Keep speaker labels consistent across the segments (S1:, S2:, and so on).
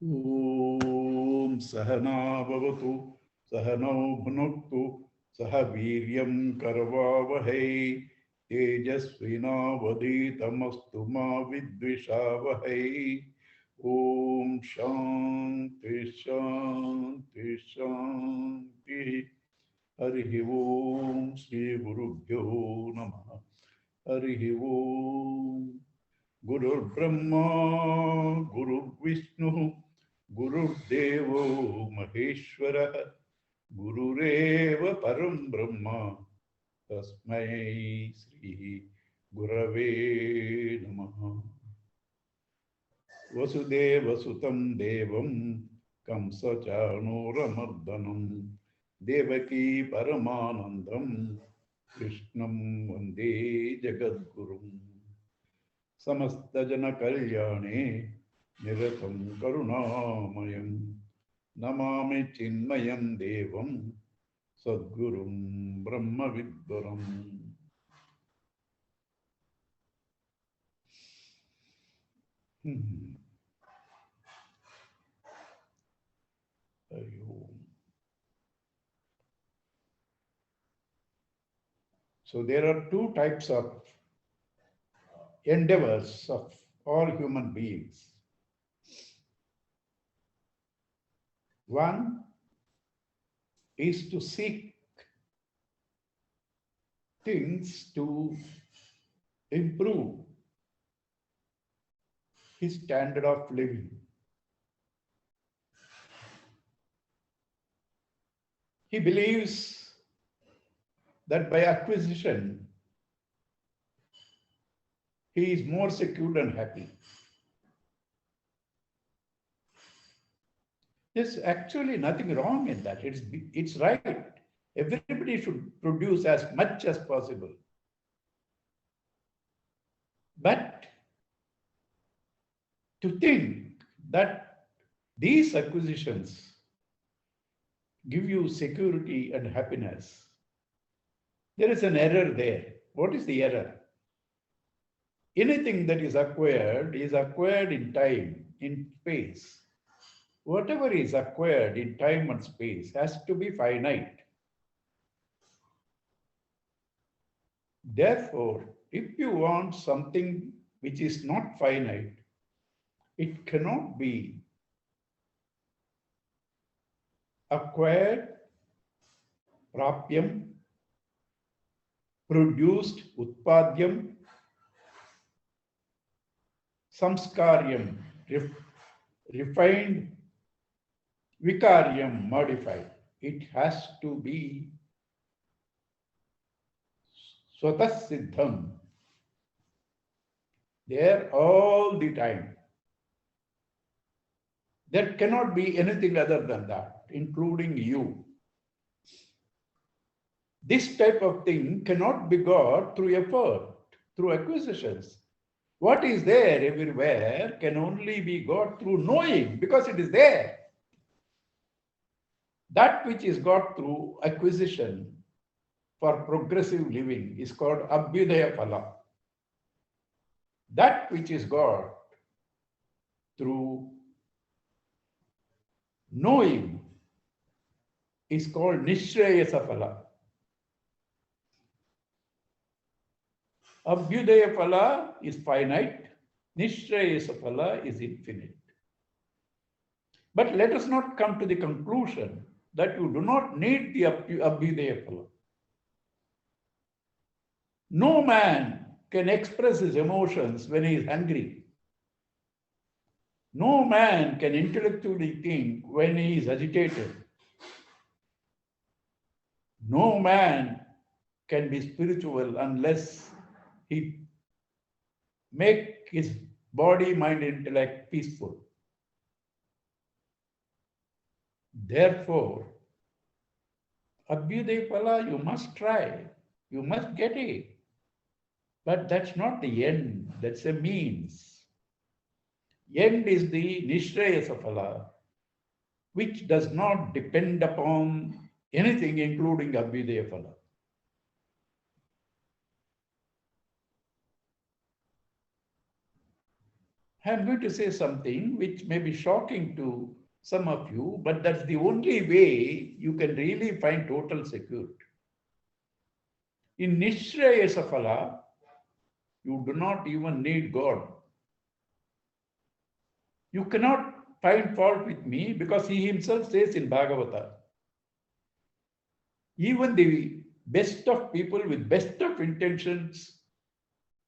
S1: ॐ सहना भवतु सहनौ भुनक्तु सह वीर्यं करवावहै तेजस्विनावधीतमस्तु मा विद्विषावहै ॐ शान्ति शान्ति शान्तिः हरिः ॐ श्रीगुरुभ्यो नमः हरिः ॐ गुरुर्ब्रह्मा गुरुर्विष्णुः गुरुर्देवो महेश्वरः गुरुरेव परं ब्रह्म तस्मै श्री गुरवे नमः वसुदेवसुतं देवं कंसचाणूरमर्दनं देवकी परमानन्दं कृष्णं वन्दे जगद्गुरुम् समस्तजनकल्याणे निरतं करुणामयं नमामि चिन्मयं देवं सद्गुरुं ब्रह्मविद्वरम् So there are two types of endeavors of all human beings. One is to seek things to improve his standard of living. He believes that by acquisition, he is more secure and happy. There's actually nothing wrong in that. It's right. Everybody should produce as much as possible. But to think that these acquisitions give you security and happiness, there is an error there. What is the error? Anything that is acquired in time, in space. Whatever is acquired in time and space has to be finite. Therefore, if you want something which is not finite, it cannot be acquired, prapyam, produced, utpadyam, samskaryam, refined, vikaryam, modified. It has to be swatas siddham, there all the time. There cannot be anything other than that, including you. This type of thing cannot be got through effort, through acquisitions. What is there everywhere can only be got through knowing, because it is there. That which is got through acquisition for progressive living is called abhyudaya phala. That which is got through knowing is called nishreyasa phala. Abhyudaya phala is finite, nishreyasa phala is infinite. But let us not come to the conclusion that you do not need the abhyudaya phala. No man can express his emotions when he is hungry. No man can intellectually think when he is agitated. No man can be spiritual unless he make his body, mind, intellect peaceful. Therefore, abhyudaya phala, you must try. You must get it. But that's not the end. That's a means. End is the nishreyasa phala, which does not depend upon anything, including abhyudaya phala. I'm going to say something which may be shocking to some of you, but that's the only way you can really find total security. In Nishrayasa Phala, you do not even need God. You cannot find fault with me because he himself says in Bhagavata, even the best of people with best of intentions,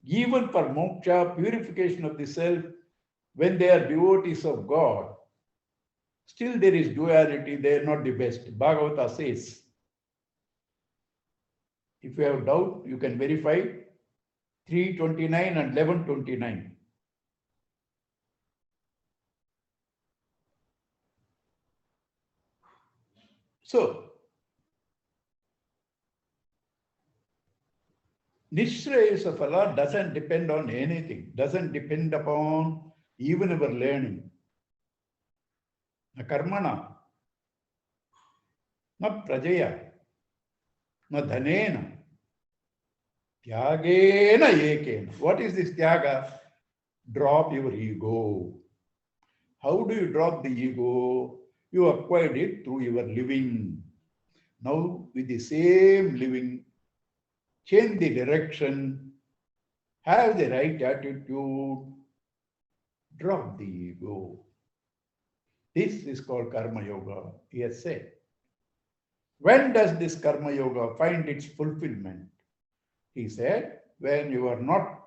S1: even for moksha, purification of the self, when they are devotees of God, still there is duality, they are not the best. Bhagavata says. If you have doubt, you can verify 329 and 1129. So, Nishrayasa Phala doesn't depend on anything, doesn't depend upon even our learning. Na karmana, na prajaya, na dhanena, tyagena ekena. What is this tyaga? Drop your ego. How do you drop the ego? You acquired it through your living. Now, with the same living, change the direction, have the right attitude, drop the ego. This is called Karma Yoga, he has said. When does this Karma Yoga find its fulfillment? He said, when you are not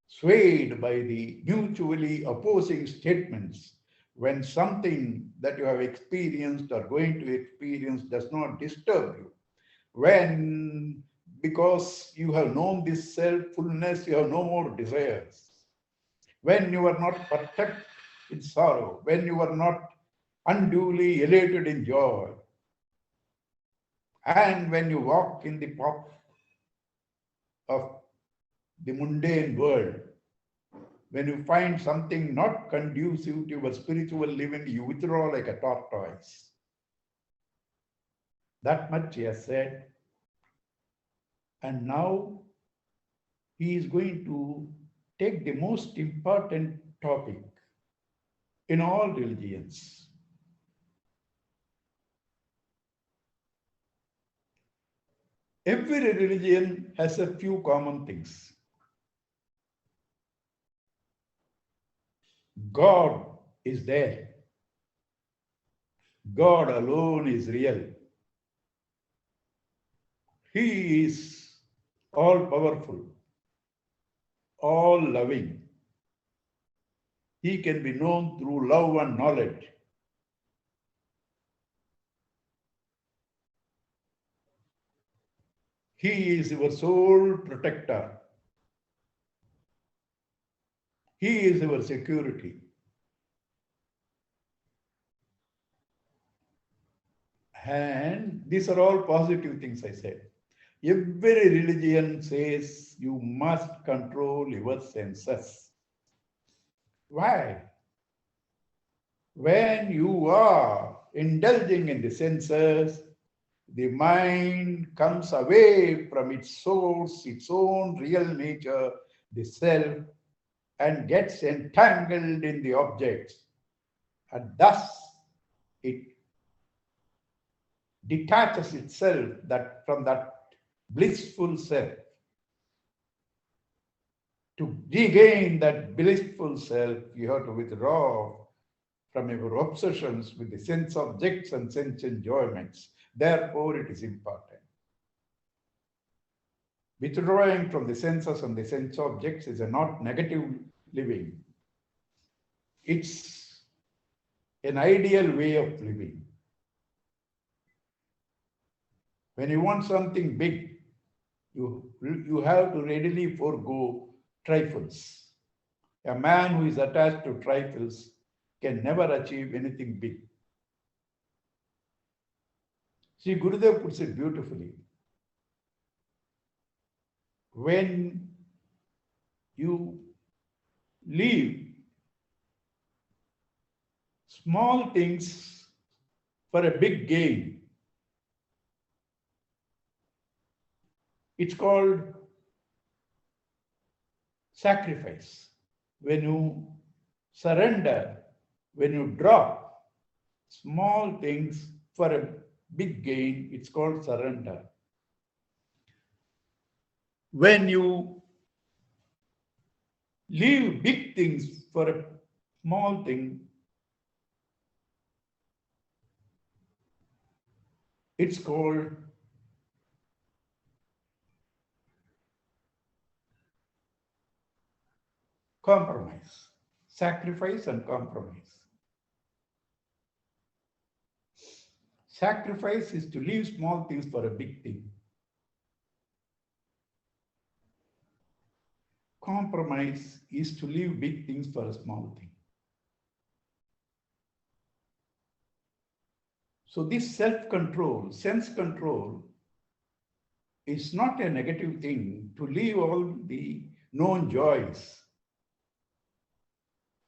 S1: swayed by the mutually opposing statements, when something that you have experienced or going to experience does not disturb you, when because you have known this self-fullness, you have no more desires, when you are not perturbed in sorrow, when you are not unduly elated in joy, and when you walk in the path of the mundane world, when you find something not conducive to your spiritual living, you withdraw like a tortoise. That much he has said. And now he is going to take the most important topic in all religions. Every religion has a few common things. God is there. God alone is real. He is all powerful, all loving. He can be known through love and knowledge. He is your sole protector. He is your security. And these are all positive things I said. Every religion says you must control your senses. Why? When you are indulging in the senses, the mind comes away from its source, its own real nature, the self, and gets entangled in the objects. And thus it detaches itself from that blissful self. To regain that blissful self, you have to withdraw from your obsessions with the sense objects and sense enjoyments. Therefore, it is important. Withdrawing from the senses and the sense objects is a not negative living. It's an ideal way of living. When you want something big, you have to readily forego trifles. A man who is attached to trifles can never achieve anything big. See, Gurudev puts it beautifully. When you leave small things for a big gain, it's called sacrifice. when you surrender, when you drop small things for a big gain, it's called surrender. When you leave big things for a small thing, it's called compromise, sacrifice and compromise. Sacrifice is to leave small things for a big thing. Compromise is to leave big things for a small thing. So this self-control, sense control, is not a negative thing to leave all the known joys.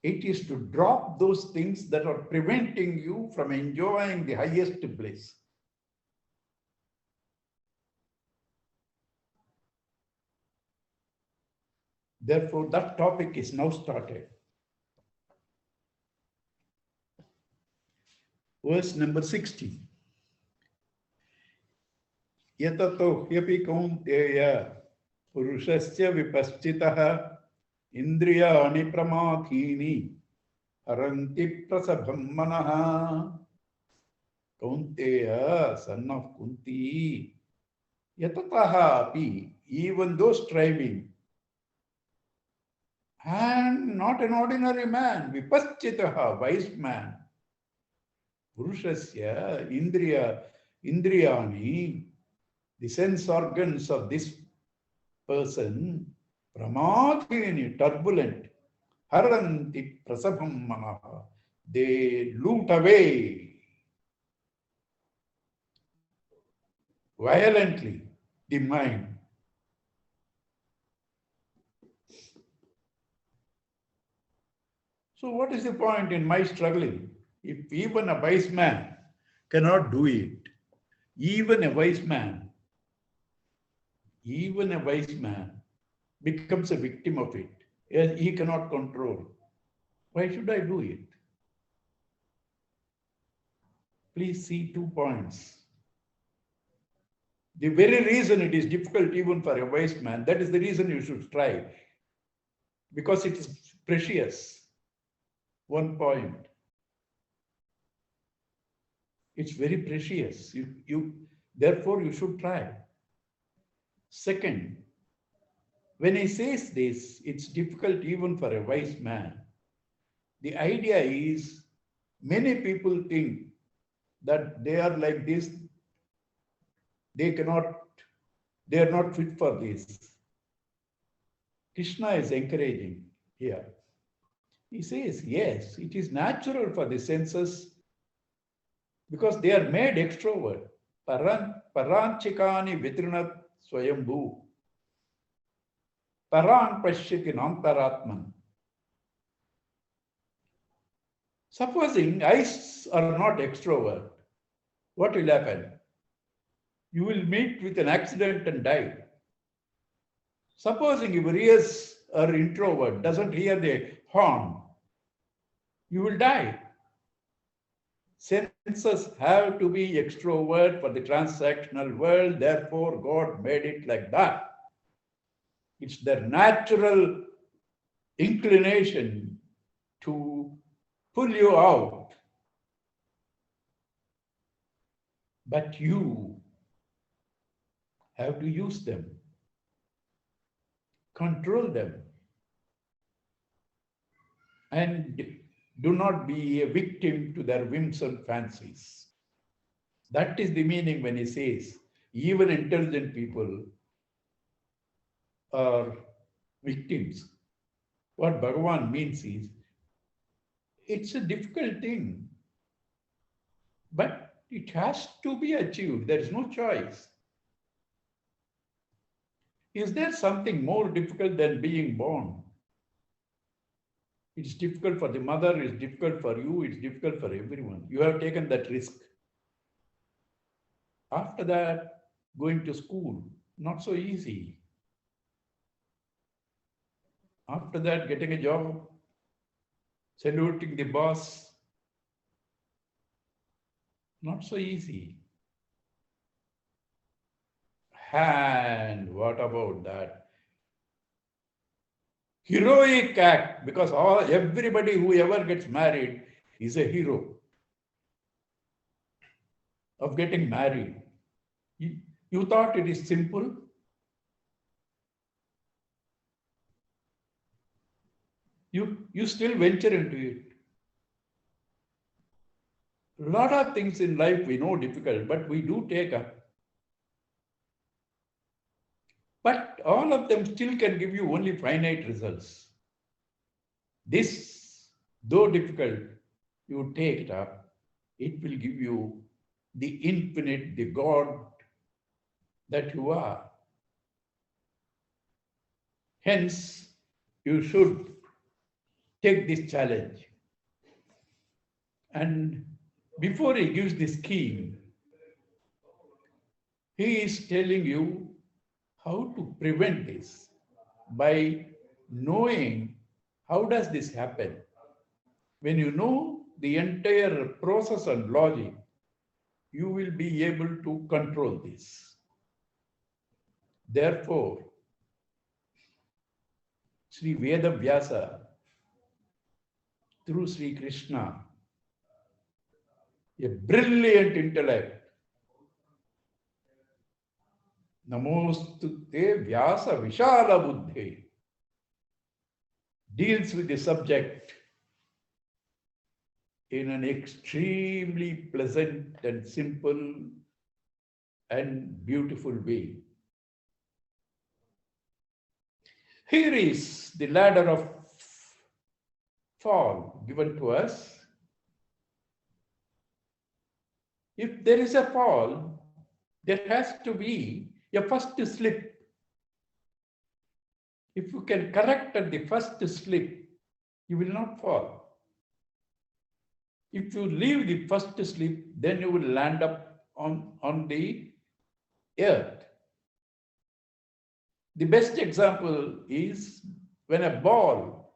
S1: It is to drop those things that are preventing you from enjoying the highest bliss. Therefore, that topic is now started. Verse number 60. Yatato hyapi kaunteya purushasya vipaschitaha indriyani pramathini haranti prasabham manaha. Kaunteya, son of Kunti, yatataha api, even though striving, and not an ordinary man, vipaschitaha, wise man, purushasya indriyani, the sense organs of this person, pramadhini, turbulent, haranti prasabham manaha, they loot away violently the mind. So what is the point in my struggling? If even a wise man cannot do it, even a wise man becomes a victim of it. He cannot control. Why should I do it? Please see 2 points. The very reason it is difficult even for a wise man, that is the reason you should strive. Because it is precious. 1 point. It's very precious. Therefore, you should try. Second, when he says this, it's difficult even for a wise man. The idea is, many people think that they are like this, they are not fit for this. Krishna is encouraging here. He says, yes, it is natural for the senses because they are made extrovert. Paranchikani vitrinat swayambhu. Parang pashyati nantaratman. Supposing eyes are not extrovert, what will happen? You will meet with an accident and die. Supposing your ears are introvert, doesn't hear the horn, you will die. Senses have to be extrovert for the transactional world, therefore God made it like that. It's their natural inclination to pull you out. But you have to use them, control them, and do not be a victim to their whims and fancies. That is the meaning when he says, even intelligent people are victims. What Bhagavan means is, it's a difficult thing, but it has to be achieved. There is no choice. Is there something more difficult than being born? It's difficult for the mother, it's difficult for you, it's difficult for everyone. You have taken that risk. After that, going to school, not so easy. After that, getting a job, saluting the boss, not so easy. And what about that heroic act? Because everybody who ever gets married is a hero of getting married. You thought it is simple? You still venture into it. A lot of things in life we know difficult, but we do take up. But all of them still can give you only finite results. This, though difficult, you take it up, it will give you the infinite, the God that you are. Hence, you should take this challenge. And before he gives the scheme, he is telling you how to prevent this by knowing how does this happen. When you know the entire process and logic, you will be able to control this. Therefore, Sri Veda Vyasa, through Sri Krishna, a brilliant intellect, Namostute Vyasa Vishala Buddhi, deals with the subject in an extremely pleasant and simple and beautiful way. Here is the ladder of fall given to us. If there is a fall, there has to be a first slip. If you can correct at the first slip, you will not fall. If you leave the first slip, then you will land up on the earth. The best example is when a ball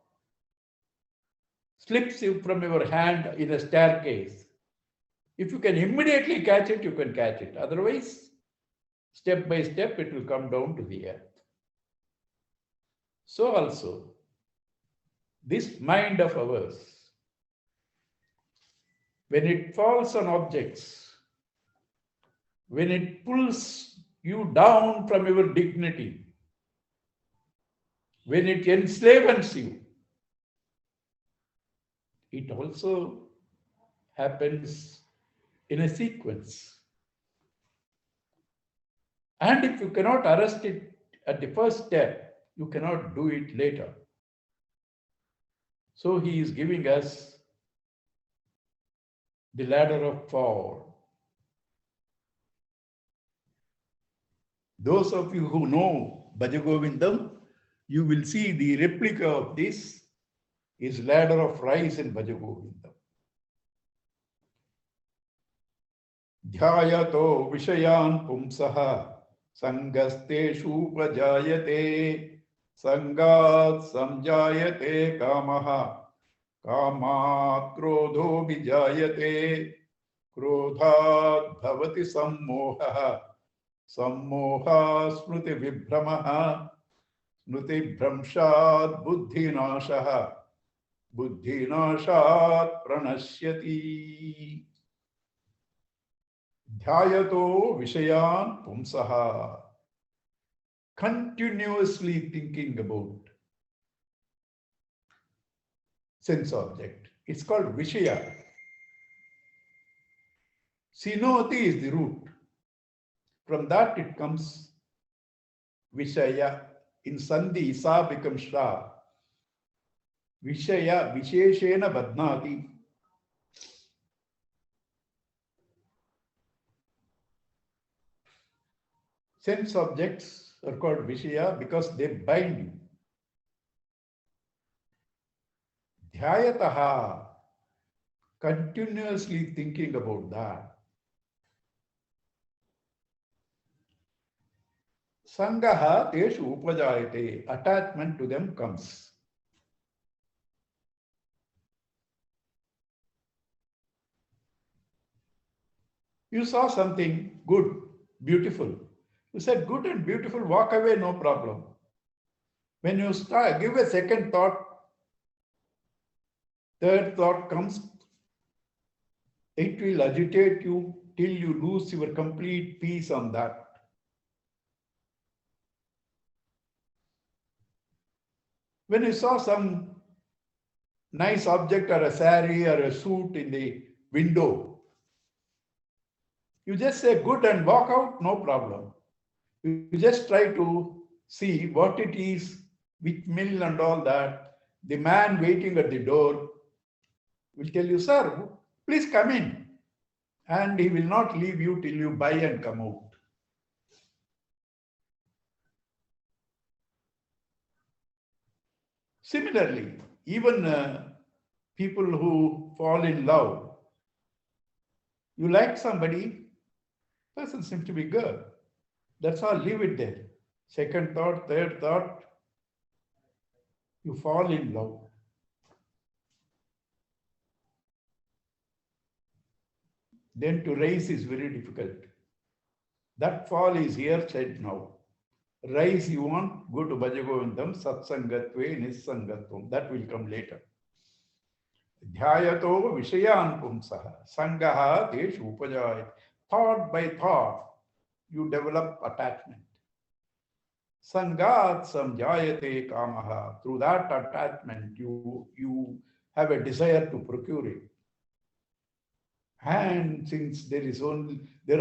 S1: slips from your hand in a staircase. If you can immediately catch it, you can catch it. Otherwise, step by step, it will come down to the earth. So also, this mind of ours, when it falls on objects, when it pulls you down from your dignity, when it enslaves you, it also happens in a sequence. And if you cannot arrest it at the first step, you cannot do it later. So he is giving us the ladder of fall. Those of you who know Bhajagovindam, you will see the replica of this is ladder of rise in Bhajagovindam. Dhyayato vishayan pumsaha sangasteshu upajayate sangat samjayate kamaha kamat krodho vijayate krodhat bhavati sammoha sammoha smriti vibhramaha smriti bhramshat buddhinashaha buddhinashat pranashyati. Dhyayato vishayan pumsaha. Continuously thinking about sense object. It's called vishaya. Sinoti is the root. From that it comes vishaya. In sandhi, sa becomes shra. Vishaya, visheshena badnati. Sense objects are called vishaya because they bind you. Dhyayataha, continuously thinking about that. Sangaha teshu upajayate, attachment to them comes. You saw something good, beautiful. You said good and beautiful, walk away, no problem. When you start, give a second thought, third thought comes, it will agitate you till you lose your complete peace on that. When you saw some nice object or a sari or a suit in the window, you just say good and walk out, no problem. You just try to see what it is, which mill and all that. The man waiting at the door will tell you, sir, please come in. And he will not leave you till you buy and come out. Similarly, even people who fall in love, you like somebody, person seems to be good. That's all, leave it there. Second thought, third thought, you fall in love. Then to rise is very difficult. That fall is here said now. Rise you want, go to Bhajagovindam, Satsangatve, Nissangatvam. That will come later. Dhyayato Vishayan Pumsaha, Sangaha Deshu Upajayat. Thought by thought, you develop attachment. Sangat Samjayate Kamaha. Through that attachment, you have a desire to procure it. And since there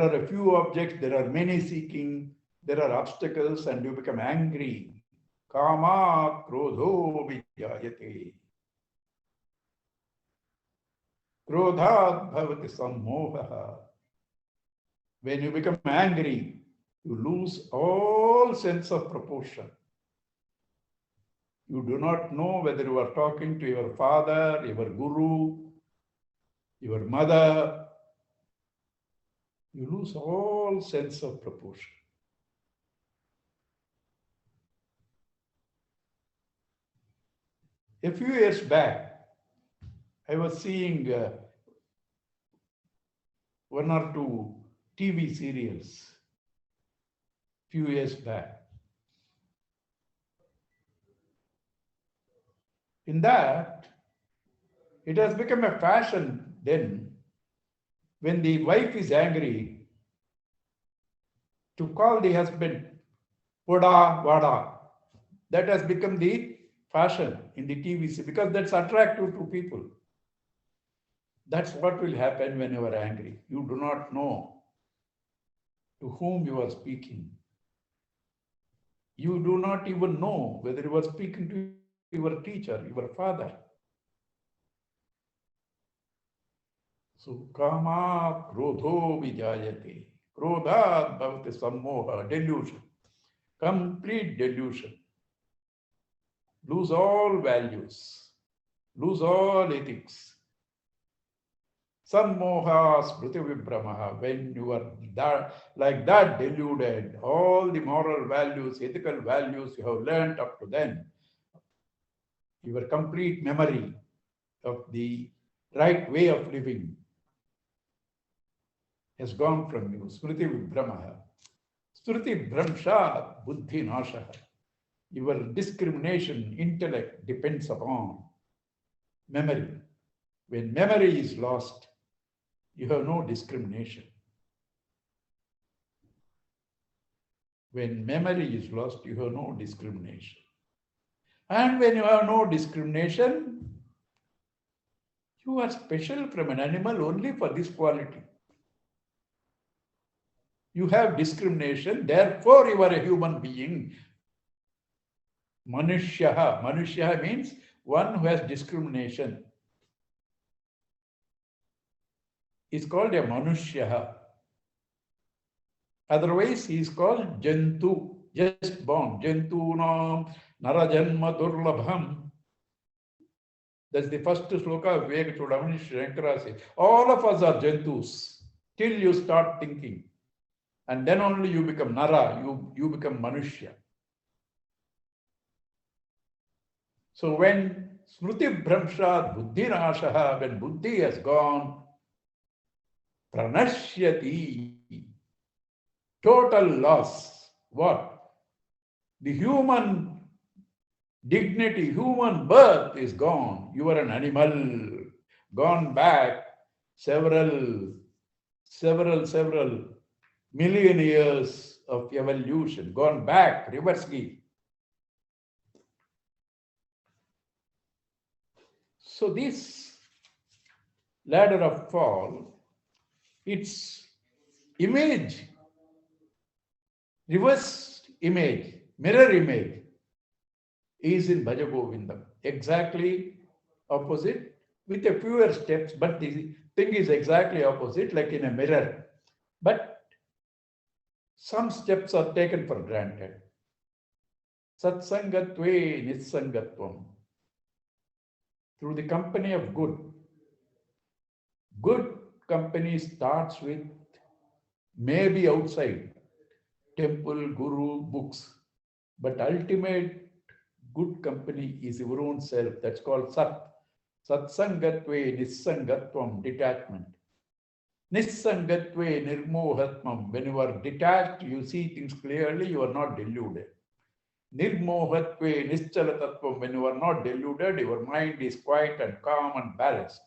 S1: are a few objects, there are many seeking, there are obstacles, and you become angry. Kama krodho vijayate. Krodhat bhavati sammoha. When you become angry, you lose all sense of proportion. You do not know whether you are talking to your father, your guru, your mother. You lose all sense of proportion. A few years back, I was seeing one or two TV serials. Few years back. In that, it has become a fashion then, when the wife is angry, to call the husband Vada, Vada. That has become the fashion in the TVC because that's attractive to people. That's what will happen when you are angry. You do not know to whom you are speaking. You do not even know whether you are speaking to your teacher, your father. So, kama krodho vijayate. Krodhat bhavati sammoha, delusion. Complete delusion. Lose all values. Lose all ethics. Sammoha smriti vibhramaha. When you are like that deluded, all the moral values, ethical values you have learnt up to then, your complete memory of the right way of living has gone from you. Smriti vibhramaha. Smriti bhramshat buddhi nashaha. Your discrimination, intellect depends upon memory. When memory is lost, you have no discrimination. When memory is lost, you have no discrimination. And when you have no discrimination, you are special from an animal only for this quality. You have discrimination, therefore you are a human being. Manushyaha. Manushyaha means one who has discrimination. Is called a Manushyaha. Otherwise, he is called Jantu, just born. Jantunam Narajanma Durlabham. That's the first sloka of Viveka Chudamani Shankara says. All of us are Jantus till you start thinking. And then only you become Nara, you become Manushya. So when Smriti Bhramshat Buddhi Nashaha, when Buddhi has gone, Pranashyati. Total loss. What? The human dignity, human birth is gone. You are an animal, gone back several million years of evolution, gone back, reversely. So this ladder of fall, its image, reverse image, mirror image, is in Bhaja Govindam. Exactly opposite, with a fewer steps, but the thing is exactly opposite, like in a mirror. But some steps are taken for granted. Satsangatve nissangatvam. Through the company of good. Good company starts with maybe outside, temple, guru, books. But ultimate good company is your own self. That's called Sat. Satsangatve nissangatvam, detachment. Nissangatve nirmohatmam. When you are detached, you see things clearly, you are not deluded. Nirmohatve nischalatatvam. When you are not deluded, your mind is quiet and calm and balanced.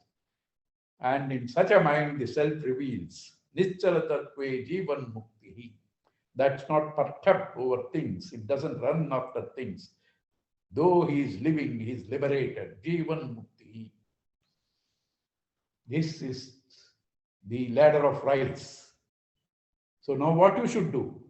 S1: And in such a mind, the self reveals. Nischalatatve jivan mukti. That's not perturbed over things. It doesn't run after things. Though he is living, he is liberated. Jivan mukti. This is the ladder of rights. So now what you should do?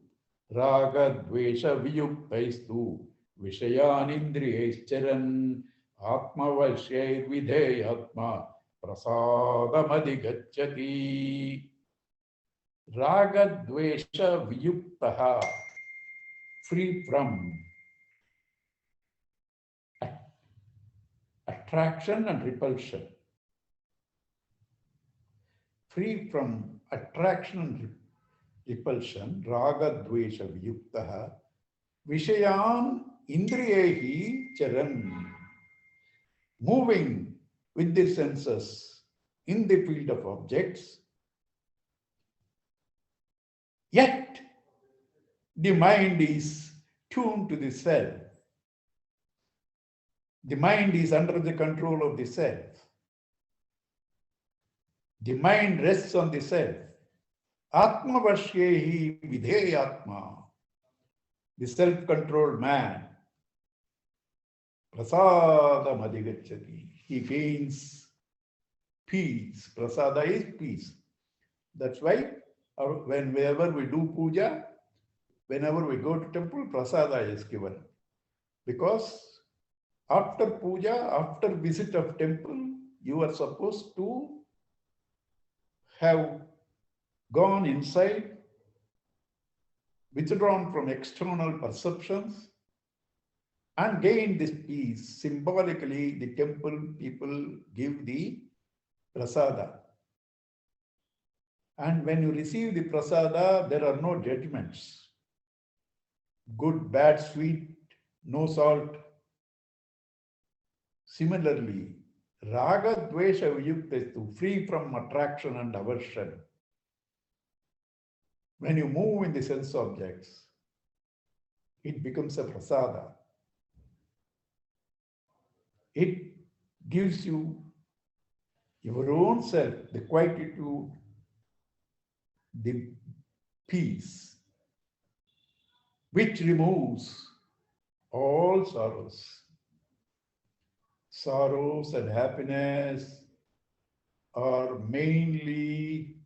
S1: Raga dvesha viyuktaistu vishayanindriyaischaran atmavasyair vidheyatma prasadamadigaccati. Raga dvesha viyuktaha, free from attraction and repulsion. Free from attraction and repulsion, raga dvesha viyuktaha, vishayan indriyehi charan, moving with the senses in the field of objects, yet the mind is tuned to the self. The mind is under the control of the self. The mind rests on the self. Atma vashyehi vidheyatma. The self-controlled man. Prasadam adhigacchati. He gains peace. Prasada is peace. That's why whenever we do puja, whenever we go to temple, prasada is given. Because after puja, after visit of temple, you are supposed to have gone inside, withdrawn from external perceptions, and gained this peace. Symbolically, the temple people give the prasada. And when you receive the prasada, there are no judgments. Good, bad, sweet, no salt. Similarly, raga, dvesha, viyuktestu, free from attraction and aversion. When you move in the sense objects, it becomes a prasada. It gives you your own self, the quietude, the peace, which removes all sorrows. Sorrows and happiness are mainly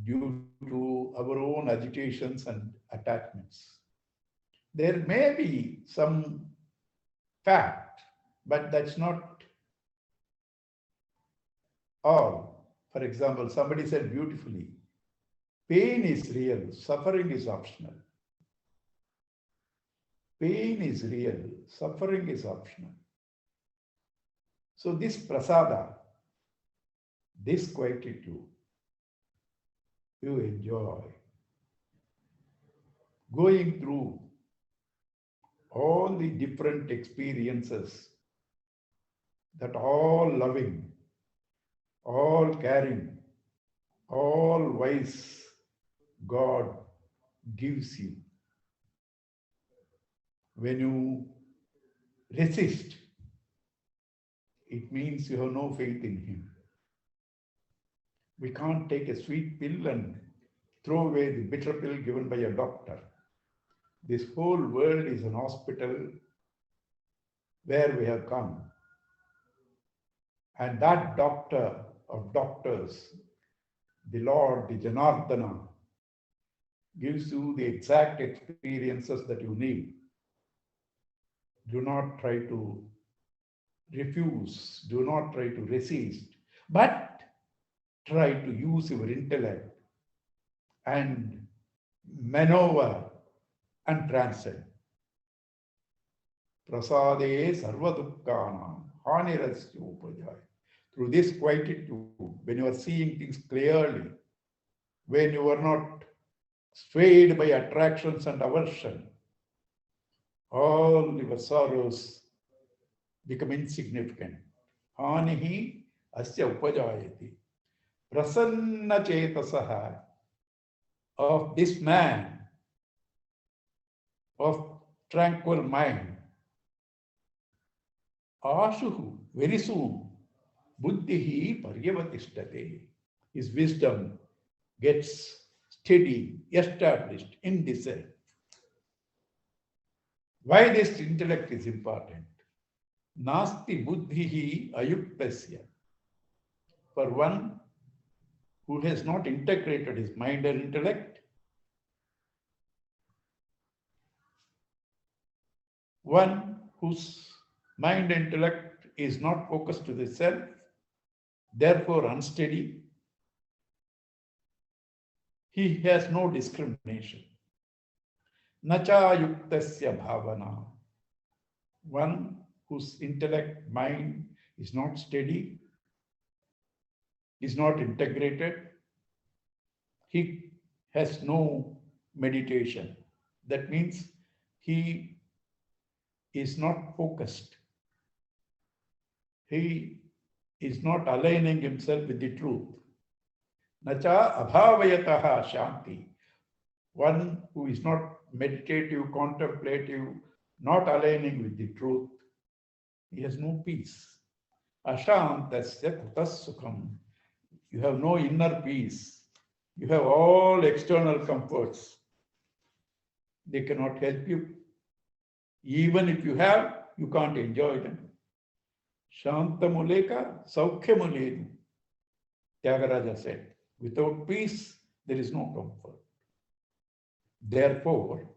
S1: due to our own agitations and attachments. There may be some fact, but that's not all. For example, somebody said beautifully, pain is real, suffering is optional. Pain is real, suffering is optional. So this prasada, this quietude, you enjoy. Going through all the different experiences, that all loving, all caring, all wise God gives you. When you resist, it means you have no faith in Him. We can't take a sweet pill and throw away the bitter pill given by a doctor. This whole world is an hospital where we have come. And that doctor of doctors, the Lord, the Janardana, gives you the exact experiences that you need. Do not try to refuse, do not try to resist, but try to use your intellect and maneuver and transcend. Prasade sarvadukkana hanirasya upajaya. Through this quietude, when you are seeing things clearly, when you are not swayed by attractions and aversion, all your sorrows become insignificant. Hanihi asya upajayati. Prasanna chetasaha, of this man of tranquil mind, ashuhu, very soon, buddhihi paryavatishtate. His wisdom gets steady, established in the self. Why this intellect is important? Nasti buddhihi ayuktasya. For one who has not integrated his mind and intellect, one whose mind and intellect is not focused to the self, therefore unsteady, he has no discrimination. Nacha yuktasya bhavana. One whose intellect, mind is not steady, is not integrated, he has no meditation. That means he is not focused. He is not aligning himself with the truth. Nacha abhavayataha shanti. One who is not meditative, contemplative, not aligning with the truth, he has no peace. Ashantasya kutas sukham. You have no inner peace. You have all external comforts. They cannot help you. Even if you have, you can't enjoy them. Shantamuleka saukhyamuledu. Tyagaraja said, without peace, there is no comfort. Therefore,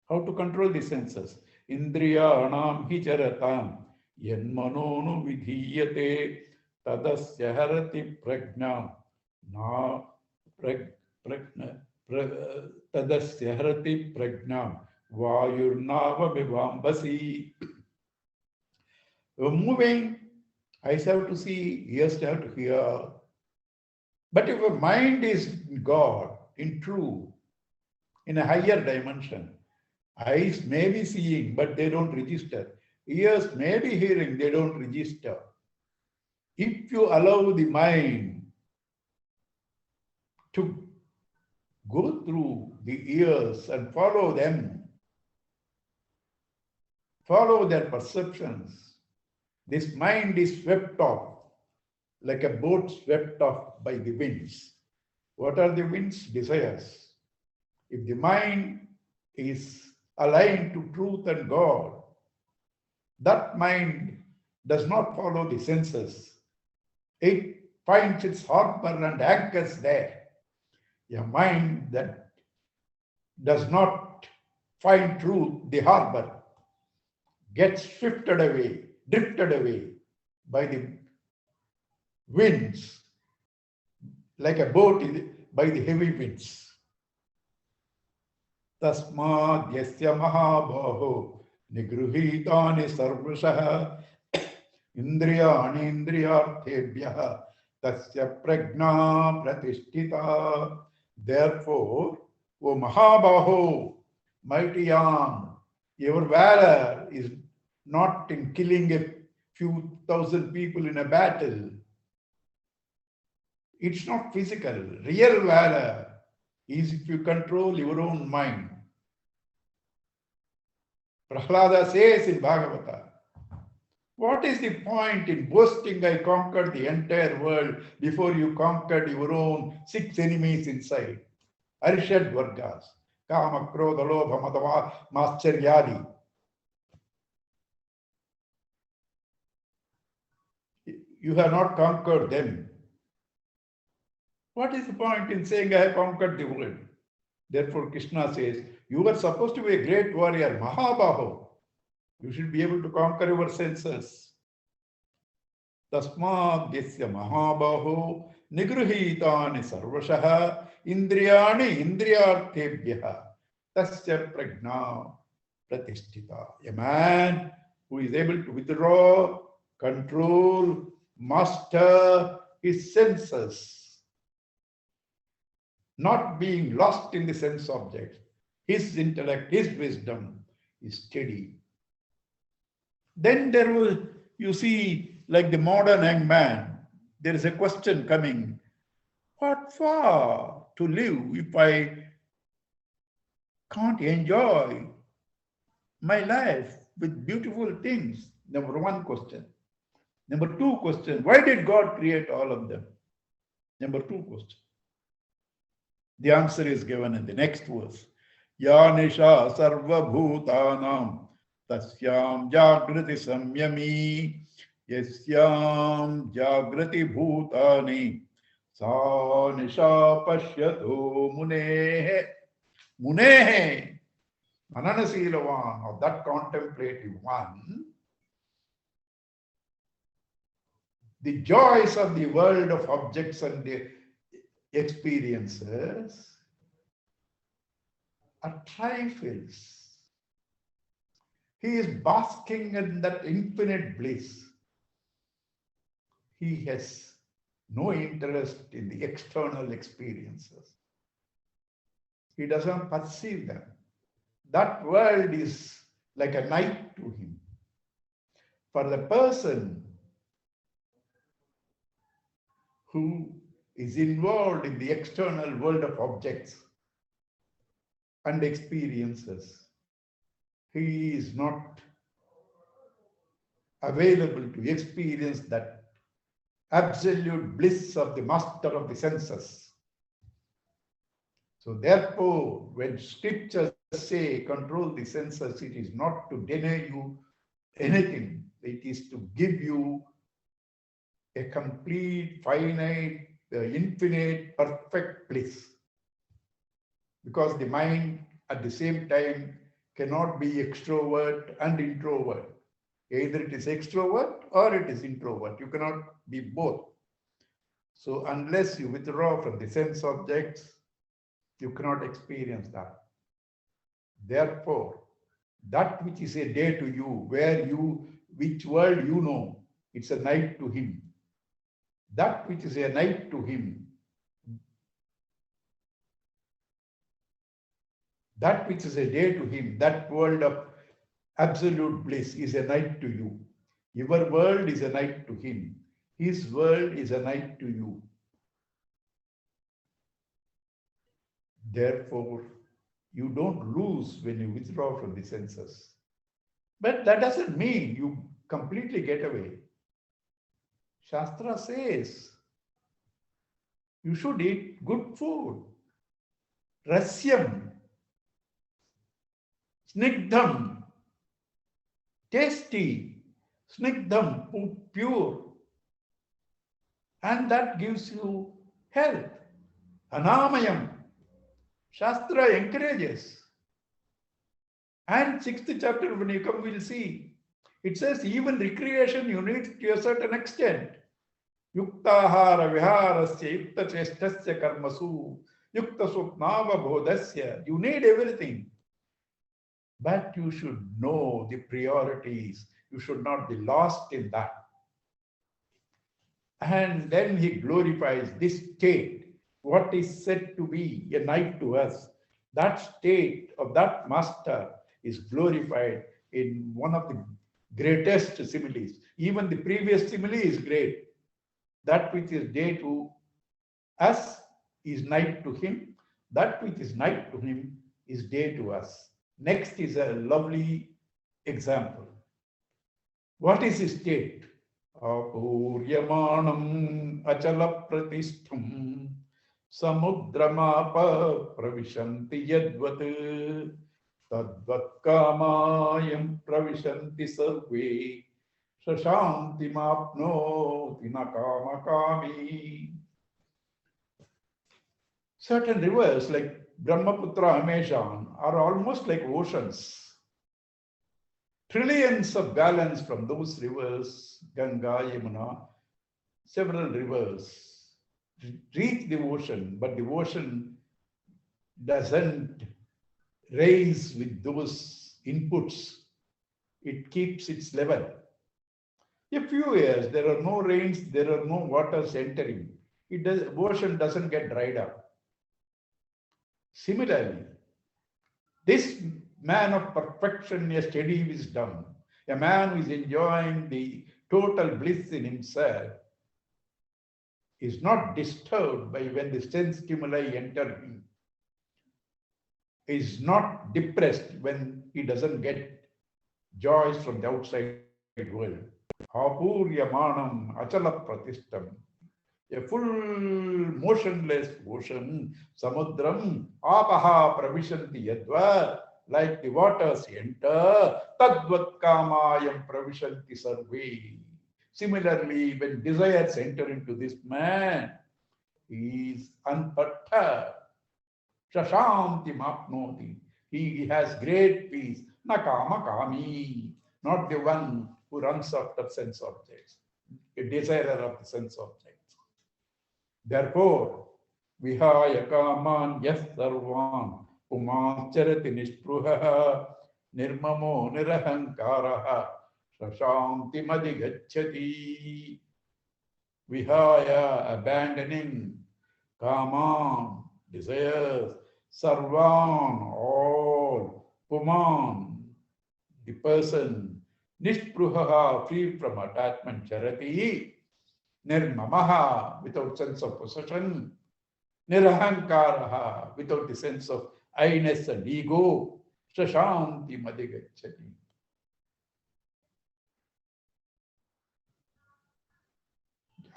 S1: how to control the senses? Indriyanam hi charatam yanmanonu vidhiyate tadasya harati prajna na tadasya harati prajna vayurnava vivambasi. You're moving, eyes have to see, ears have to hear. But if your mind is in God, in truth, in a higher dimension, eyes may be seeing, but they don't register. Ears may be hearing, they don't register. If you allow the mind to go through the ears and follow them, follow their perceptions, this mind is swept off like a boat swept off by the winds. What are the winds? Desires. If the mind is aligned to truth and God, that mind does not follow the senses. It finds its harbor and anchors there. A mind that does not find truth, the harbor, gets drifted away by the winds, like a boat by the heavy winds. Tasmad yasya mahabaho nigruhitani sarvashaha indriyani indriyarthebhyaha tasya prajna pratishtita. Therefore, O Mahabaho, mighty arm, your valor is not in killing a few thousand people in a battle. It's not physical. Real valor is if you control your own mind. Prahlada says in Bhagavata, what is the point in boasting I conquered the entire world before you conquered your own 6 enemies inside? Arishad Vargas, Kama, Krodha, Lobha, Madhava, Maschariyadi. You have not conquered them. What is the point in saying I have conquered the world? Therefore, Krishna says, you are supposed to be a great warrior, Mahabaho. You should be able to conquer your senses. Tasmad yasya Mahabaho nigruhitani sarvashaha indriyani indriyarthebhyaha tasya prajna pratisthita. A man who is able to withdraw, control, master his senses, not being lost in the sense objects. His intellect, his wisdom is steady. Then there will, you see, like the modern young man, there is a question coming. What for to live if I can't enjoy my life with beautiful things? Number one question. Number two question, why did God create all of them? Number two question. The answer is given in the next verse. Ya nisha sarva bhutanam tasyam jagrati samyami yasyam jagrati bhutani sa nisha pashyato munehe. Munehe, mananasilavan, or that contemplative one, the joys of the world of objects and the experiences are trifles. He is basking in that infinite bliss. He has no interest in the external experiences. He doesn't perceive them. That world is like a night to him. For the person who is involved in the external world of objects and experiences, he is not available to experience that absolute bliss of the master of the senses. So therefore, when scriptures say control the senses, it is not to deny you anything. It is to give you a complete, finite, infinite, perfect bliss. Because the mind at the same time cannot be extrovert and introvert. Either it is extrovert or it is introvert. You cannot be both. So unless you withdraw from the sense objects, you cannot experience that. Therefore, that which is a day to you, which world you know, it's a night to him. That which is a night to him, that which is a day to him, that world of absolute bliss is a night to you. Your world is a night to him. His world is a night to you. Therefore, you don't lose when you withdraw from the senses. But that doesn't mean you completely get away. Shastra says you should eat good food. Rasyam, snigdham, tasty, snigdham, pure. And that gives you health. Anamayam, Shastra encourages. And 6th chapter, when you come, we'll see. It says even recreation you need to a certain extent. Yuktahara viharasya yukta chestasya karmasu yukta supnava bodhasya. You need everything. But you should know the priorities. You should not be lost in that. And then he glorifies this state, what is said to be a night to us. That state of that master is glorified in one of the greatest similes. Even the previous simile is great. That which is day to Us is night to him. That which is night to him is day to us. Next is a lovely example. What is his state? Apuryamanam achala pratishtham samudramapa pravishanti yadvat tadvat kamayam pravishanti sarve shashanti mapnoti nakama kami. Certain rivers like Brahmaputra, Amazon are almost like oceans. Trillions of gallons from those rivers, Ganga, Yamuna, several rivers, reach the ocean, but the ocean doesn't raise with those inputs. It keeps its level. A few years, there are no rains, there are no waters entering. Ocean doesn't get dried up. Similarly, this man of perfection, a steady wisdom, a man who is enjoying the total bliss in himself, is not disturbed by when the sense stimuli enter him, is not depressed when he doesn't get joys from the outside world. Apuryamanam achala pratishtam. A full motionless ocean, samudram, apaha pravishanti yadva, like the waters enter, tadvat kamayam pravishanti sarve. Similarly, when desires enter into this man, he is unperturbed. Shashanti mapnoti. He has great peace. Nakama kami. Not the one who runs after sense objects, a desirer of the sense objects. Therefore, vihaya kaman yas sarvan pumancharati nispruhaha nirmamo nirahankaraha shashanti madhigacchati. Vihaya, abandoning kaman, desires, sarvan, all, puman, the person, nispruhaha, free from attachment, charati, nirmamaha, without sense of possession, nirahankaraha, without the sense of I-ness and ego, shashanti madhigacchati.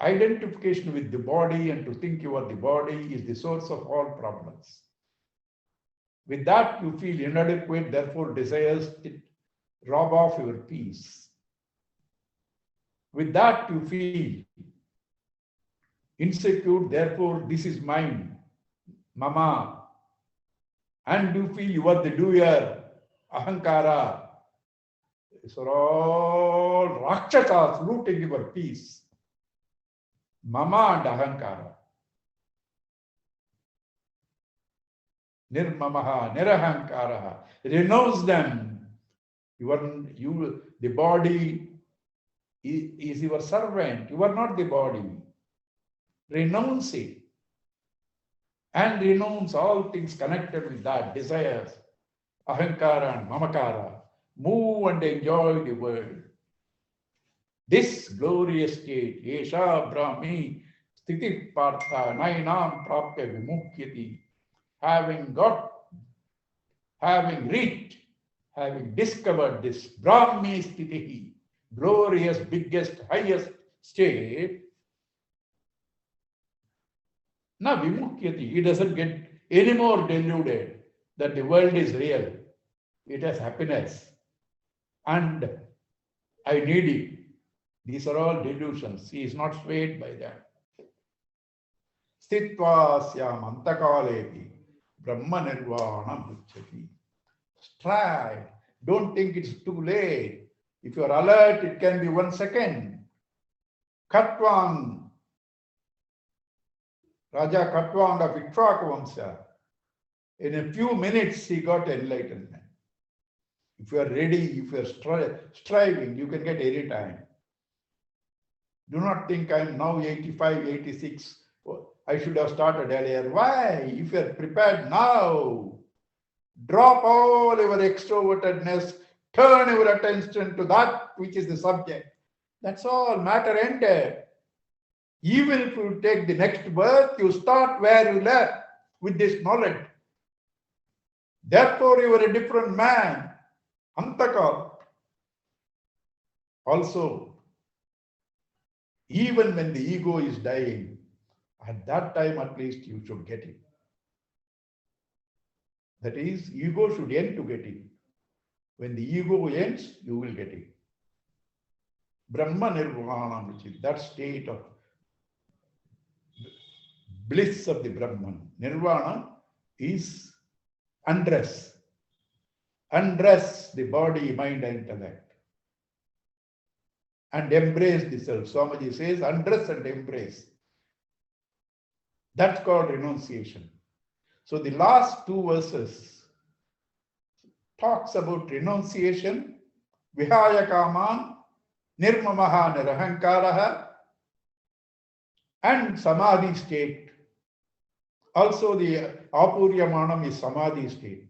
S1: Identification with the body and to think you are the body is the source of all problems. With that, you feel inadequate, therefore desires it rob off your peace. With that, you feel insecure, therefore this is mine, mama. And you feel you are the doer, ahankara. These are all rakshasas looting your peace. Mama and ahankara. Nirmamaha, nirahankaraha. Renounce them. The body is your servant. You are not the body. Renounce it. And renounce all things connected with that, desires, ahankara and mamakara. Move and enjoy the world. This glorious state, Yesha Brahmi Sthiti Partha Nainam Prapya Vimukyati, having reached, having discovered this Brahmi Sthiti, glorious, biggest, highest state, na Vimukyati, he doesn't get any more deluded that the world is real. It has happiness. And I need it. These are all delusions. He is not swayed by that. Sthitva syam antakalepi brahma nirvana bhuchyati. Strive. Don't think it's too late. If you are alert, it can be 1 second. Katwang, Raja Katwang of Ikshvaku Vamsha, in a few minutes he got enlightenment. If you are ready, if you are striving, you can get any time. Do not think I am now 85, 86. I should have started earlier. Why? If you are prepared now, drop all your extrovertedness, turn your attention to that which is the subject. That's all. Matter ended. Even if you take the next birth, you start where you left with this knowledge. Therefore, you are a different man. Antaka. Also, even when the ego is dying, at that time at least you should get it. That is, ego should end to get it. When the ego ends, you will get it. Brahma Nirvana, which is that state of bliss of the Brahman. Nirvana is undress. Undress the body, mind, and intellect. And embrace the self. Swamiji says, undress and embrace. That's called renunciation. So the last two verses talks about renunciation, vihaya kaman, nirmamaha nirahankaraha, and samadhi state. Also the apuryamanam is samadhi state.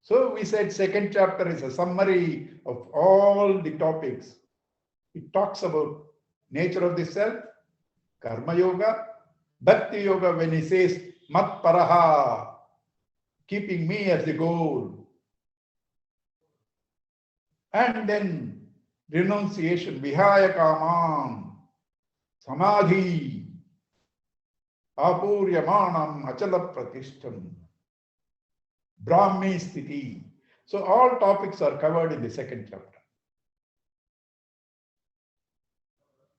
S1: So we said second chapter is a summary of all the topics. It talks about nature of the self, karma yoga, bhakti yoga when he says mat paraha, keeping me as the goal. And then renunciation, vihaya kaman, samadhi, apuryamanam achala pratishtam, brahmi sthiti. So all topics are covered in the second chapter.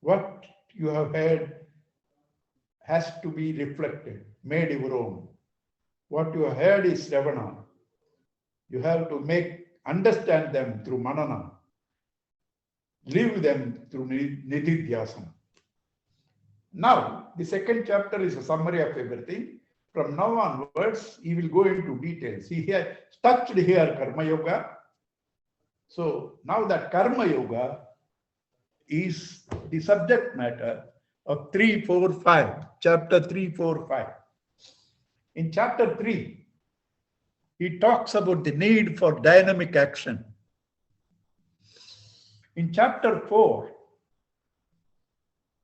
S1: What you have heard has to be reflected, made your own. What you have heard is Sravana. You have to understand them through Manana. Live them through Nididhyasam. Now, the second chapter is a summary of everything. From now onwards, he will go into details. He has touched here Karma Yoga. So now that Karma Yoga is the subject matter of 3, 4, 5. Chapter 3, 4, 5. In chapter 3, he talks about the need for dynamic action. In chapter 4,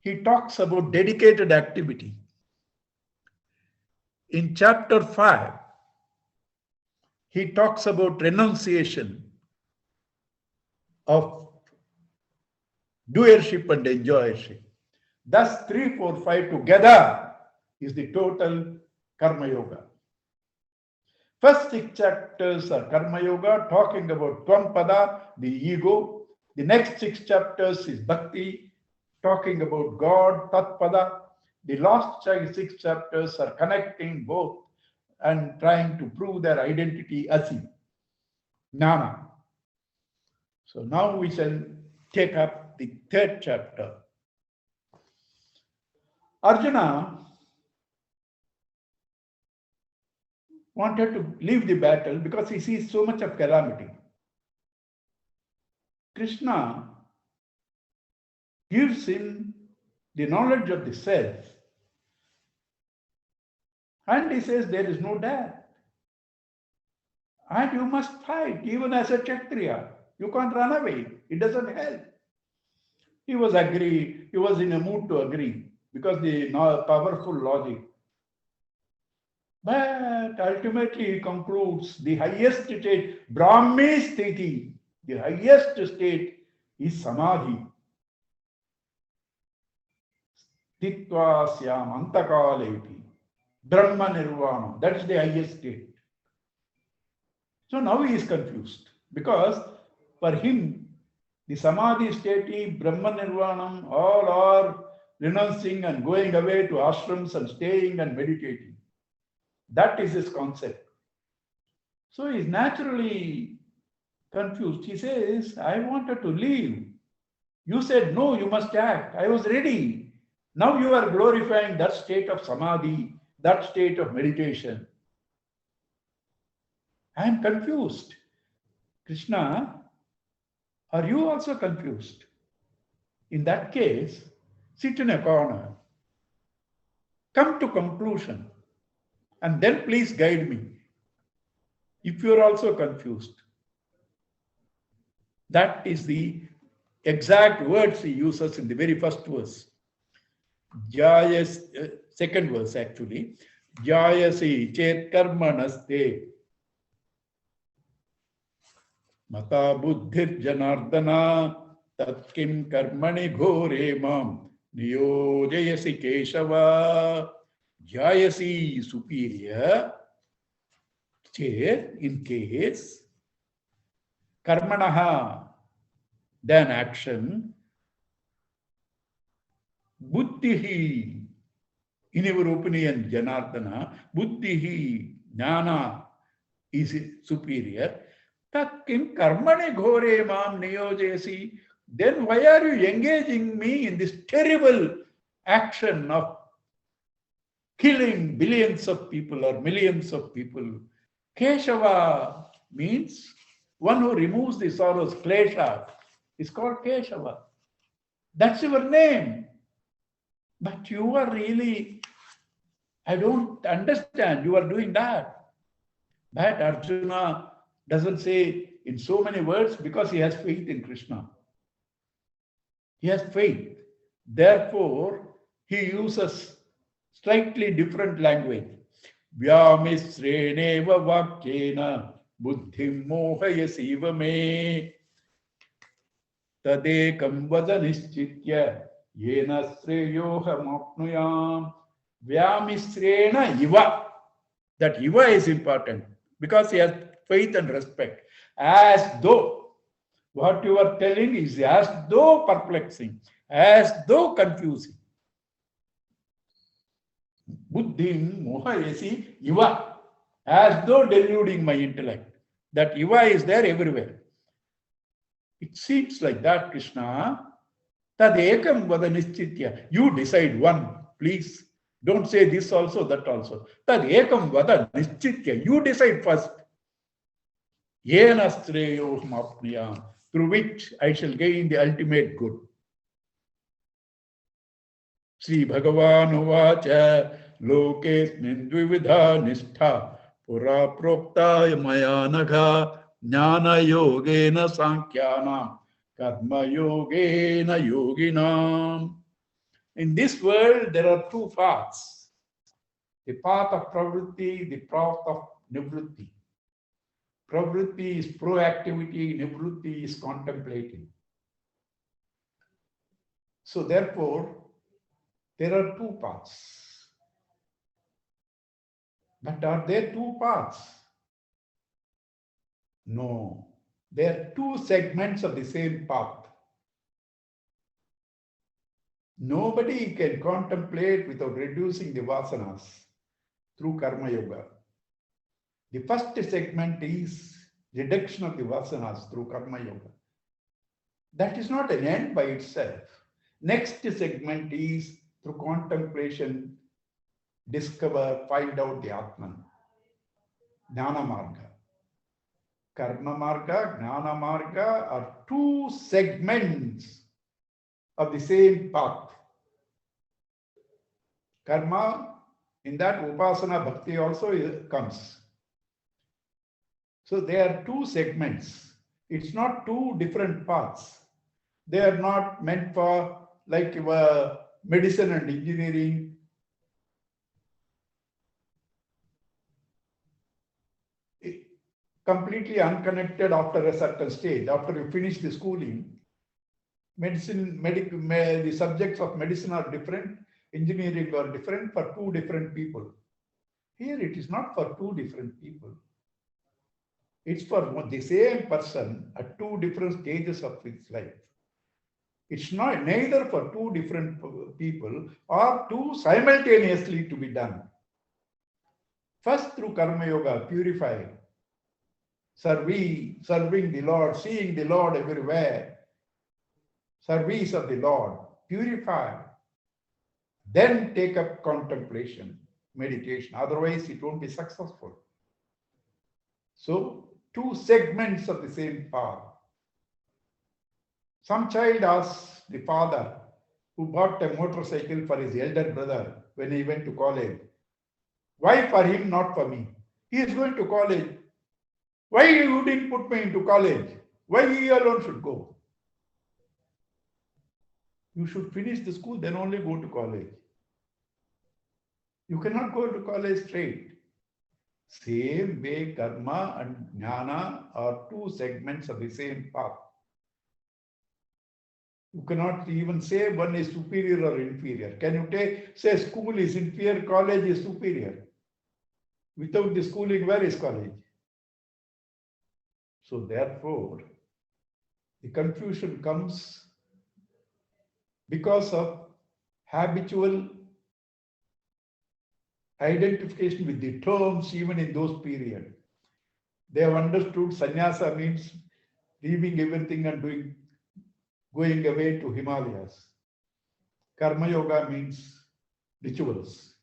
S1: he talks about dedicated activity. In chapter 5, he talks about renunciation of doership and enjoyership. Thus, 3, 4, 5 together is the total Karma Yoga. First 6 chapters are Karma Yoga, talking about Tvam-pada, the ego. The next 6 chapters is Bhakti, talking about God, Tat-pada. The last 6 chapters are connecting both and trying to prove their identity Asi, Jnana. So now we shall take up the 3rd chapter. Arjuna wanted to leave the battle because he sees so much of calamity. Krishna gives him the knowledge of the self, and he says there is no death. And you must fight, even as a Kshatriya. You can't run away. It doesn't help. He was in a mood to agree because the powerful logic. But ultimately he concludes the highest state, Brahmi sthiti, the highest state is Samadhi. Stitva syam antakalepi, Brahma Nirvana, that is the highest state. So now he is confused because for him, the Samadhi state, Brahma Nirvana, all are renouncing and going away to ashrams and staying and meditating. That is his concept. So he is naturally confused. He says, I wanted to leave. You said, no, you must act. I was ready. Now you are glorifying that state of Samadhi, that state of meditation. I am confused. Krishna, are you also confused? In that case, sit in a corner. Come to conclusion. And then please guide me. If you are also confused. That is the exact words he uses in the very first verse. Jayas, second verse actually. Jayasi chet karmanaste mata buddhir janardana tatkim karmani ghore mam niyojayasi keshava. Jayasi superior, chet in case, karmanaha then action, buddhihi in your opinion Janardana, buddhihi jnana is superior. Takkim karmane ghore mam niyojesi. Then why are you engaging me in this terrible action of killing billions of people or millions of people? Keshava means one who removes the sorrows, klesha, is called Keshava. That's your name. But you are really, I don't understand, you are doing that. But Arjuna doesn't say in so many words because he has faith in Krishna. He has faith. Therefore, he uses slightly different language. Vyamisreneva vakyena buddhim mohayasiva me tadekam vada nischitya yena sreyohamapnuyam. Vyamisrena iva. That iva is important because he has faith and respect. As though what you are telling is as though perplexing, as though confusing. Buddhim mohayasi iva, as though deluding my intellect. That iva is there everywhere. It seems like that, Krishna. Tad ekam vada nischitya. You decide one, please. Don't say this also, that also. Tad ekam vada nischitya. You decide first. Yena sreyoham apniyam. Through which I shall gain the ultimate good. Sri Bhagavan uvacha lokesmin dvividha nishtha pura prokta maya nagha jnana yogena sankyanam karma yogena yoginam. In this world there are two paths. The path of pravritti, the path of nivritti. Pravritti is proactivity, nivritti is contemplating. So therefore, there are two paths. But are there two paths? No. There are two segments of the same path. Nobody can contemplate without reducing the vasanas through karma yoga. The first segment is reduction of the vasanas through karma yoga. That is not an end by itself. Next segment is through contemplation, discover, find out the Atman. Jnana Marga. Karma Marga, Jnana Marga are two segments of the same path. Karma, in that Upasana Bhakti also comes. So there are two segments. It's not two different paths. They are not meant for like medicine and engineering. Completely unconnected after a certain stage. After you finish the schooling, the subjects of medicine are different, engineering are different for two different people. Here it is not for two different people. It's for the same person at two different stages of his life. It's not neither for two different people or two simultaneously to be done. First through Karma Yoga, purify, serving the Lord, seeing the Lord everywhere, service of the Lord, purify. Then take up contemplation, meditation. Otherwise, it won't be successful. So, two segments of the same path. Some child asks the father who bought a motorcycle for his elder brother when he went to college, why for him, not for me? He is going to college. Why you didn't put me into college? Why he alone should go? You should finish the school, then only go to college. You cannot go to college straight. Same way, karma and jnana are two segments of the same path. You cannot even say one is superior or inferior. Can you say school is inferior, college is superior? Without the schooling, where is college? So therefore, the confusion comes because of habitual identification with the terms even in those periods. They have understood sannyasa means leaving everything and going away to Himalayas. Karma yoga means rituals.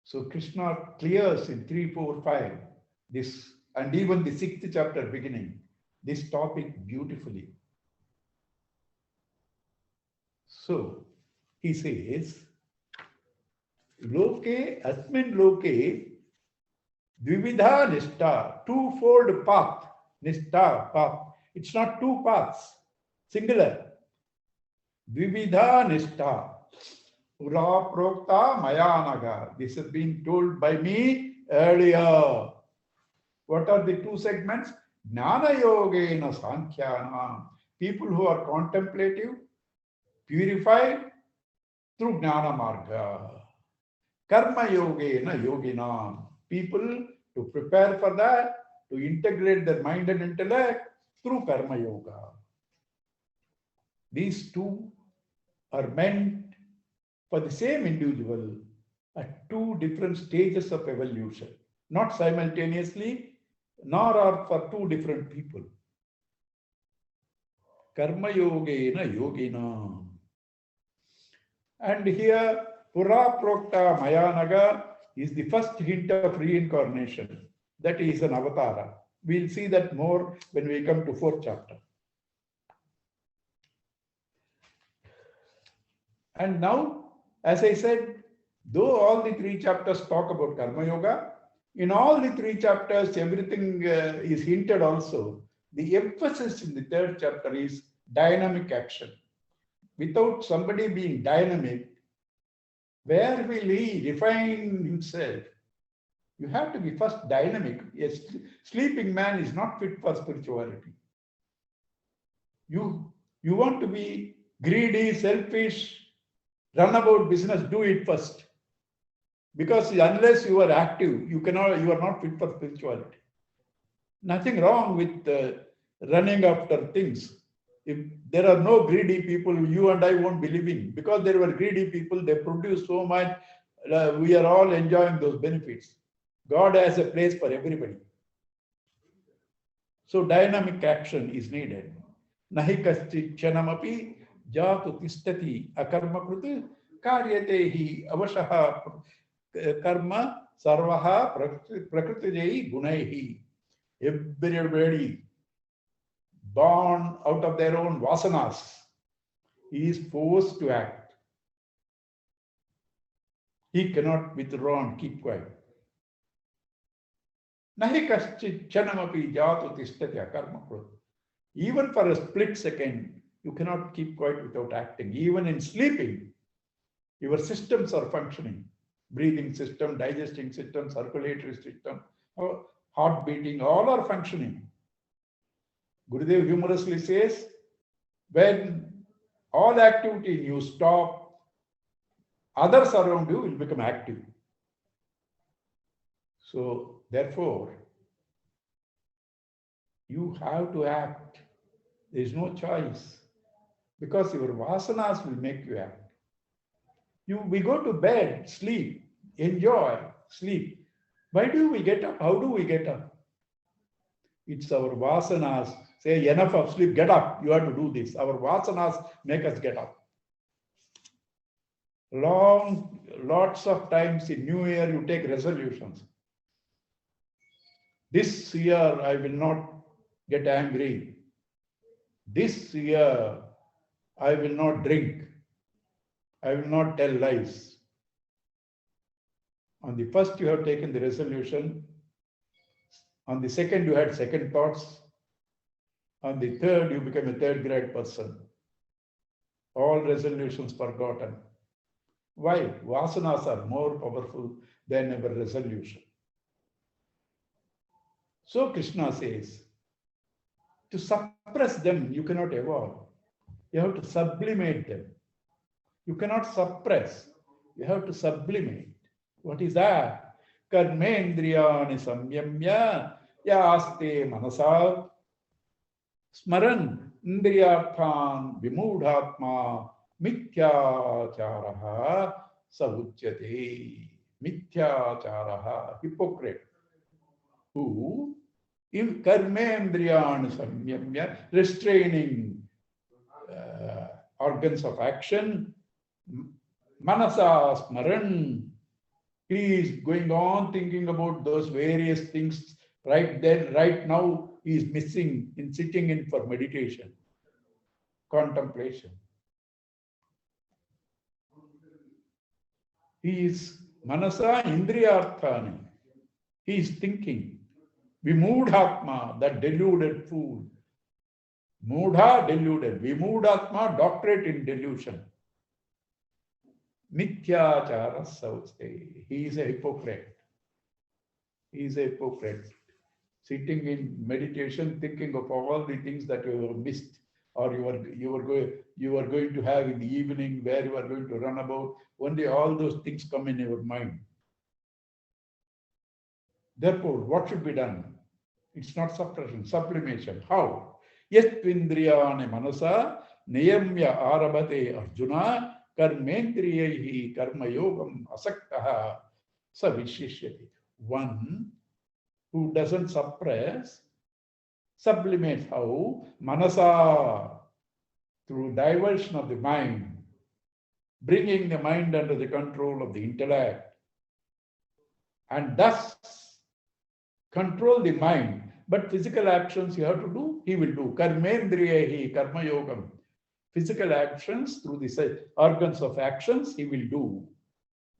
S1: So Krishna clears in 3, 4, 5 this, and even the 6th chapter beginning, this topic beautifully. So he says, Loke asmin loke dvividha nishta, twofold path, nishta path. It's not two paths, singular. Dvividha nishta. Pura prokta mayanaga. This has been told by me earlier. What are the two segments? Jnana yogena sankhyana. People who are contemplative, purified through jnana marga. Karma yogena yoginam. People to prepare for that, to integrate their mind and intellect through karma yoga. These two are meant for the same individual at two different stages of evolution, not simultaneously, nor are for two different people. Karma yogena yogina. And here, Pura Prokta Mayanaga is the first hint of reincarnation. That is an avatara. We'll see that more when we come to 4th chapter. And now, as I said, though all the 3 chapters talk about Karma Yoga, in all the 3 chapters, everything is hinted also. The emphasis in the 3rd chapter is dynamic action. Without somebody being dynamic, where will he refine himself? You have to be first dynamic. A sleeping man is not fit for spirituality. You want to be greedy, selfish, run about business, do it first. Because unless you are active, you are not fit for spirituality. Nothing wrong with running after things. If there are no greedy people, you and I won't be living. Because there were greedy people, they produce so much, we are all enjoying those benefits. God has a place for everybody. So dynamic action is needed. Nahi kaschit chanamapi jatu tistati akarma kruti karyate hi avashaha karma sarvaha prakritijehi gunaihi. Everybody born out of their own vasanas is forced to act. He cannot withdraw and keep quiet. Nahi kaschit chanamapi jatu tistati akarma kruti. Even for a split second, you cannot keep quiet without acting. Even in sleeping, your systems are functioning. Breathing system, digesting system, circulatory system, heart beating, all are functioning. Gurudev humorously says, when all activity you stop, others around you will become active. So therefore, you have to act. There is no choice. Because your vasanas will make you act. We go to bed, sleep, enjoy, sleep. Why do we get up? How do we get up? It's our vasanas. Say, enough of sleep, get up. You have to do this. Our vasanas make us get up. Lots of times in New Year, you take resolutions. This year, I will not get angry. This year, I will not drink. I will not tell lies. On the first, you have taken the resolution. On the second, you had second thoughts. On the third, you became a third grade person. All resolutions forgotten. Why? Vasanas are more powerful than our resolution. So Krishna says, to suppress them, you cannot evolve. You have to sublimate them. You cannot suppress. You have to sublimate. What is that? Karmendriyani samyamya yaste manasa smaran indriyarthan vimudhatma mithyacharaha savuchyate. Mithyacharaha, hypocrite, who if karmendriyani samyamya, restraining organs of action, manasa smaran, he is going on thinking about those various things. Right then, right now, he is missing in sitting in for meditation, contemplation. He is manasa indriyarthani. He is thinking. Vimudhatma, that deluded fool. Mudha, deluded. Vimudhatma, doctorate in delusion. Mithyachara sauste. He is a hypocrite. He is a hypocrite. Sitting in meditation, thinking of all the things that you have missed, or you are going to have in the evening, where you are going to run about. Only all those things come in your mind. Therefore, what should be done? It's not suppression, sublimation. How? Yastvindriyane manasa niyamya arabate arjuna karmendriyahi karma yogam asaktaha savishishyati. One who doesn't suppress, sublimates. How? Manasa, through diversion of the mind, bringing the mind under the control of the intellect, and thus control the mind. But physical actions you have to do, he will do. Karmendriyahi, karma yogam. Physical actions through the organs of actions he will do.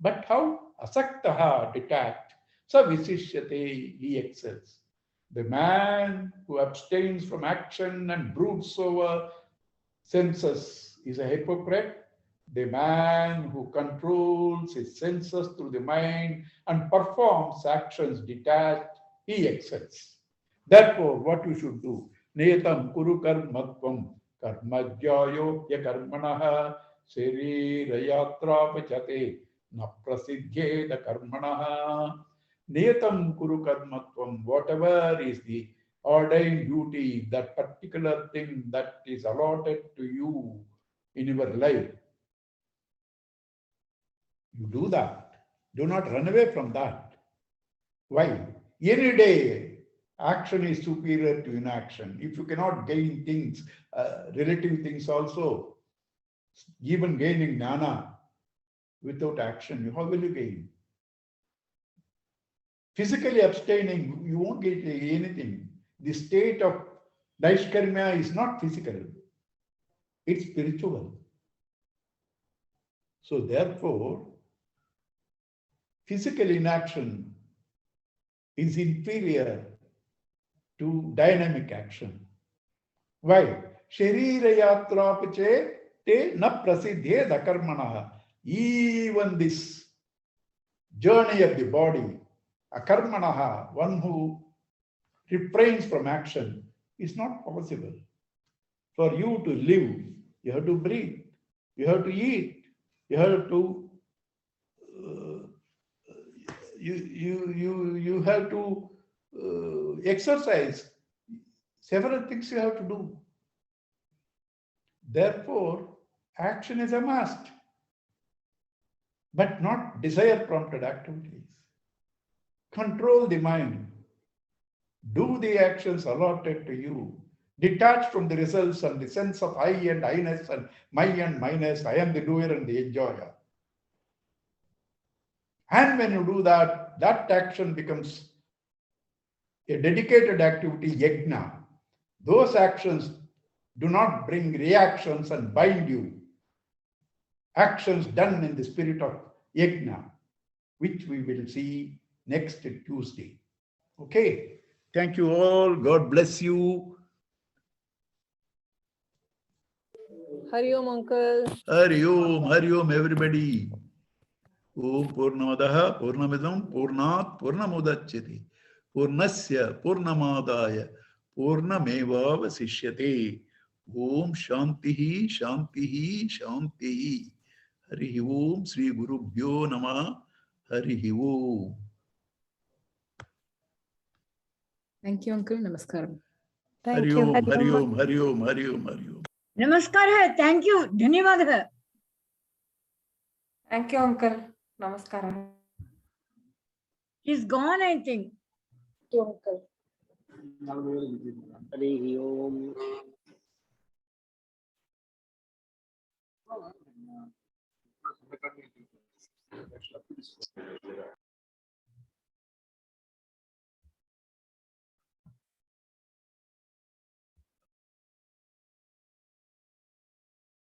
S1: But how? Asaktaha, detached. Sa visishyate, he excels. The man who abstains from action and broods over senses is a hypocrite. The man who controls his senses through the mind and performs actions detached, he excels. Therefore, what you should do? Netam kuru karmatvam karmajyayo karmanaha sharirayatra pachate na prasidhyeda karmanaha. Netam kuru karmatvam, whatever is the ordained duty, that particular thing that is allotted to you in your life, you do that. Do not run away from that. Why? Any day, action is superior to inaction. If you cannot gain things, relative things also, even gaining jnana without action, how will you gain? Physically abstaining, you won't get anything. The state of Naishkarmya is not physical, it's spiritual. So therefore, physical inaction is inferior to dynamic action. Why? Sharira yatrapache te na prasidhe dakarmanaha. Even this journey of the body, akarmanaha, one who refrains from action, is not possible. For you to live, you have to breathe, you have to eat, you have to you have to exercise. Several things you have to do. Therefore, action is a must, but not desire-prompted activities. Control the mind. Do the actions allotted to you. Detached from the results and the sense of I and I-ness and my and minus. I am the doer and the enjoyer. And when you do that, that action becomes a dedicated activity, yajna. Those actions do not bring reactions and bind you. Actions done in the spirit of yajna, which we will see next Tuesday. Okay. Thank you all. God bless you.
S2: Hari Om, Uncle.
S1: Hari Om, everybody. Om Purnamadaha Purnamidam Purnat Purnamudachyati Purnasya Purnamadaya Purnameva Vasishyate. Om Shantihi Shantihi Shantihi. Harihi Om Sri Gurubhyo Namah. Harihi Om.
S2: Thank you, Uncle. Namaskaram.
S3: Thank
S1: Hari
S3: you.
S1: Om, Hari Om, Hari Om, Hari Om, Hari Om.
S4: नमस्कार है, thank you, धन्यवाद है.
S3: Thank you, Uncle. Namaskaram.
S4: He's gone, I think.
S3: Thank you, Uncle.
S5: Harihi Om.